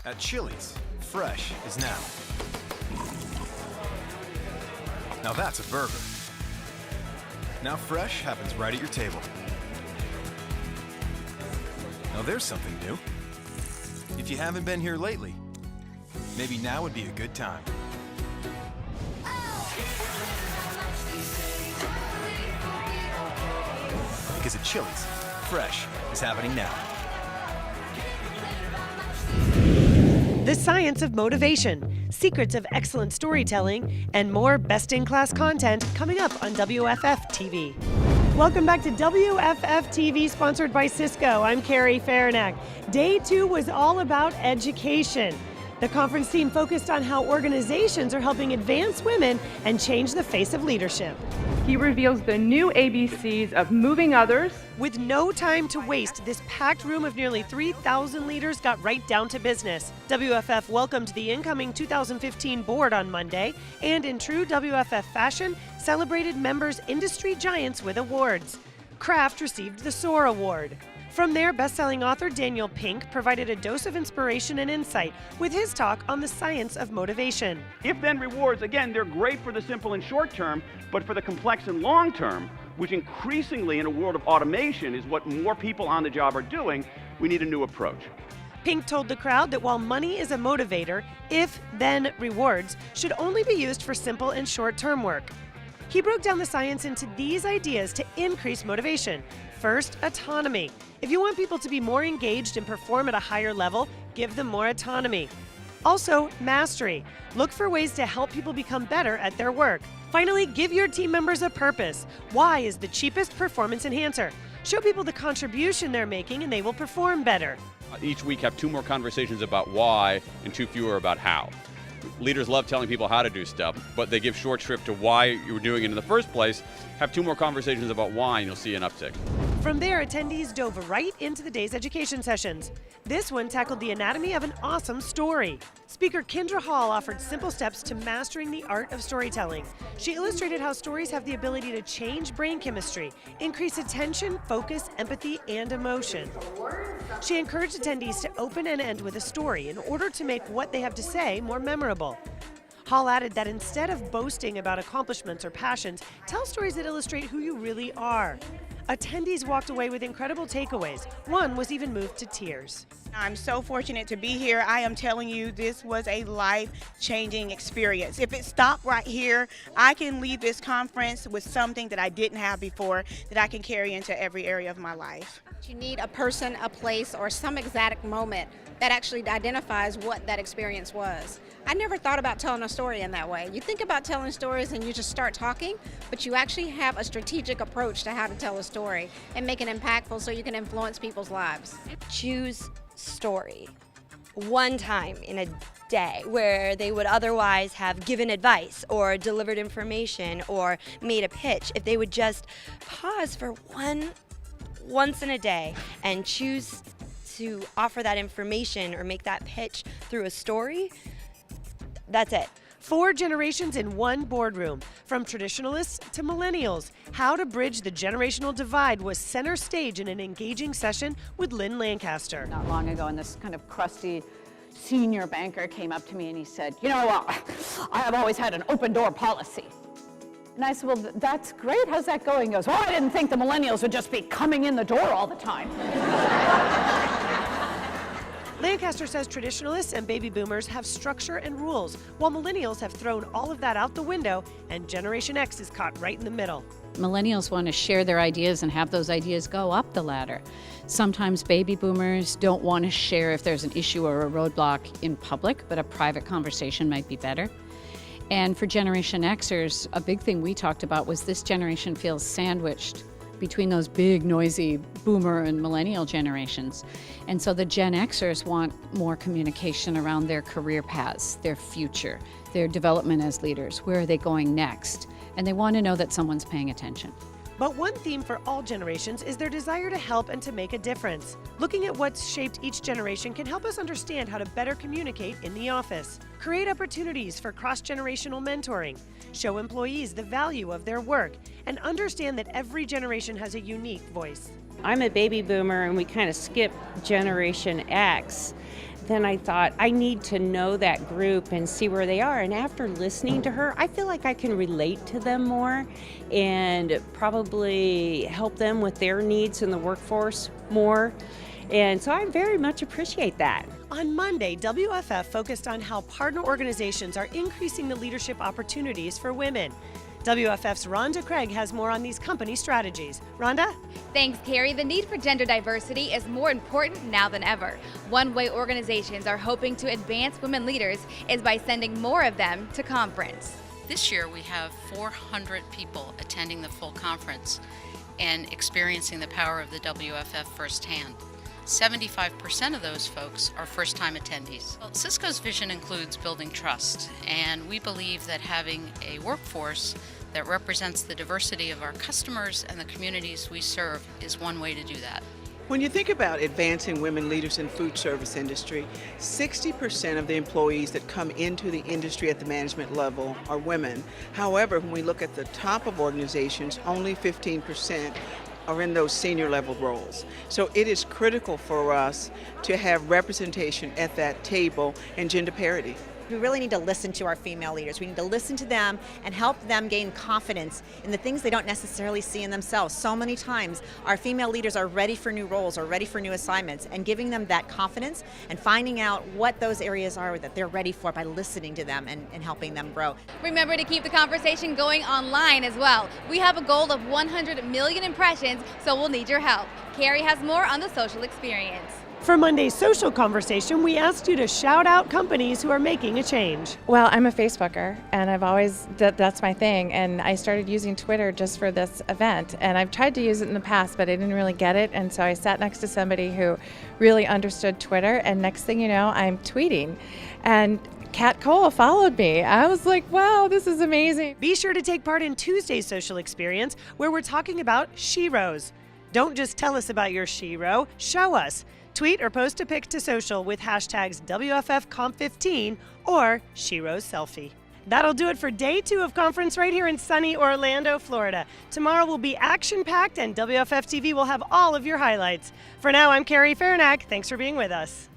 At Chili's, fresh is now. Now that's a burger. Now fresh happens right at your table. Now there's something new. If you haven't been here lately, maybe now would be a good time. Because at Chili's, fresh is happening now. The Science of Motivation, Secrets of Excellent Storytelling, and more best-in-class content coming up on WFF TV. Welcome back to WFF TV, sponsored by Cisco. I'm Carrie Farinack. Day 2 was all about education. The conference theme focused on how organizations are helping advance women and change the face of leadership. He reveals the new ABCs of moving others. With no time to waste, this packed room of nearly 3,000 leaders got right down to business. WFF welcomed the incoming 2015 board on Monday, and in true WFF fashion, celebrated members' industry giants with awards. Kraft received the SOAR Award. From there, best-selling author Daniel Pink provided a dose of inspiration and insight with his talk on the science of motivation. If-then rewards, again, they're great for the simple and short term, but for the complex and long term, which increasingly in a world of automation is what more people on the job are doing, we need a new approach. Pink told the crowd that while money is a motivator, if-then rewards should only be used for simple and short-term work. He broke down the science into these ideas to increase motivation. First, autonomy. If you want people to be more engaged and perform at a higher level, give them more autonomy. Also, mastery. Look for ways to help people become better at their work. Finally, give your team members a purpose. Why is the cheapest performance enhancer? Show people the contribution they're making and they will perform better. Each week have 2 more conversations about why and 2 fewer about how. Leaders love telling people how to do stuff, but they give short shrift to why you were doing it in the first place. Have 2 more conversations about why and you'll see an uptick. From there, attendees dove right into the day's education sessions. This one tackled the anatomy of an awesome story. Speaker Kendra Hall offered simple steps to mastering the art of storytelling. She illustrated how stories have the ability to change brain chemistry, increase attention, focus, empathy, and emotion. She encouraged attendees to open and end with a story in order to make what they have to say more memorable. Hall added that instead of boasting about accomplishments or passions, tell stories that illustrate who you really are. Attendees walked away with incredible takeaways. One was even moved to tears. I'm so fortunate to be here. I am telling you, this was a life-changing experience. If it stopped right here, I can leave this conference with something that I didn't have before that I can carry into every area of my life. You need a person, a place, or some exact moment that actually identifies what that experience was. I never thought about telling a story in that way. You think about telling stories and you just start talking, but you actually have a strategic approach to how to tell a story and make it impactful so you can influence people's lives. Choose story one time in a day where they would otherwise have given advice or delivered information or made a pitch. If they would just pause for once in a day and choose to offer that information or make that pitch through a story, that's it. 4 generations in one boardroom, from traditionalists to millennials. How to bridge the generational divide was center stage in an engaging session with Lynn Lancaster. Not long ago, and this kind of crusty senior banker came up to me and he said, you know, I have always had an open door policy. And I said, well, that's great. How's that going? He goes, well, I didn't think the millennials would just be coming in the door all the time. Lancaster says traditionalists and baby boomers have structure and rules, while millennials have thrown all of that out the window, and Generation X is caught right in the middle. Millennials want to share their ideas and have those ideas go up the ladder. Sometimes baby boomers don't want to share if there's an issue or a roadblock in public, but a private conversation might be better. And for Generation Xers, a big thing we talked about was this generation feels sandwiched between those big, noisy boomer and millennial generations. And so the Gen Xers want more communication around their career paths, their future, their development as leaders. Where are they going next? And they want to know that someone's paying attention. But one theme for all generations is their desire to help and to make a difference. Looking at what's shaped each generation can help us understand how to better communicate in the office. Create opportunities for cross-generational mentoring. Show employees the value of their work, and understand that every generation has a unique voice. I'm a baby boomer and we kind of skipped Generation X. then I thought, I need to know that group and see where they are. And after listening to her, I feel like I can relate to them more and probably help them with their needs in the workforce more. And so I very much appreciate that. On Monday, WFF focused on how partner organizations are increasing the leadership opportunities for women. WFF's Rhonda Craig has more on these company strategies. Rhonda? Thanks, Carrie. The need for gender diversity is more important now than ever. One way organizations are hoping to advance women leaders is by sending more of them to conference. This year we have 400 people attending the full conference and experiencing the power of the WFF firsthand. 75% of those folks are first-time attendees. Well, Cisco's vision includes building trust, and we believe that having a workforce that represents the diversity of our customers and the communities we serve is one way to do that. When you think about advancing women leaders in food service industry, 60% of the employees that come into the industry at the management level are women. However, when we look at the top of organizations, only 15% are in those senior level roles. So it is critical for us to have representation at that table and gender parity. We really need to listen to our female leaders. We need to listen to them and help them gain confidence in the things they don't necessarily see in themselves. So many times our female leaders are ready for new roles or ready for new assignments, and giving them that confidence and finding out what those areas are that they're ready for by listening to them and helping them grow. Remember to keep the conversation going online as well. We have a goal of 100 million impressions, so we'll need your help. Carrie has more on the social experience. For Monday's social conversation, we asked you to shout out companies who are making a change. Well, I'm a Facebooker, and I've always, that's my thing, and I started using Twitter just for this event, and I've tried to use it in the past, but I didn't really get it, and so I sat next to somebody who really understood Twitter, and next thing you know, I'm tweeting, and Kat Cole followed me. I was like, wow, this is amazing. Be sure to take part in Tuesday's social experience, where we're talking about sheroes. Don't just tell us about your shero, show us. Tweet or post a pic to social with hashtags WFFComp15 or Shero's Selfie. That'll do it for day 2 of conference right here in sunny Orlando, Florida. Tomorrow will be action-packed and WFF TV will have all of your highlights. For now, I'm Carrie Farnack. Thanks for being with us.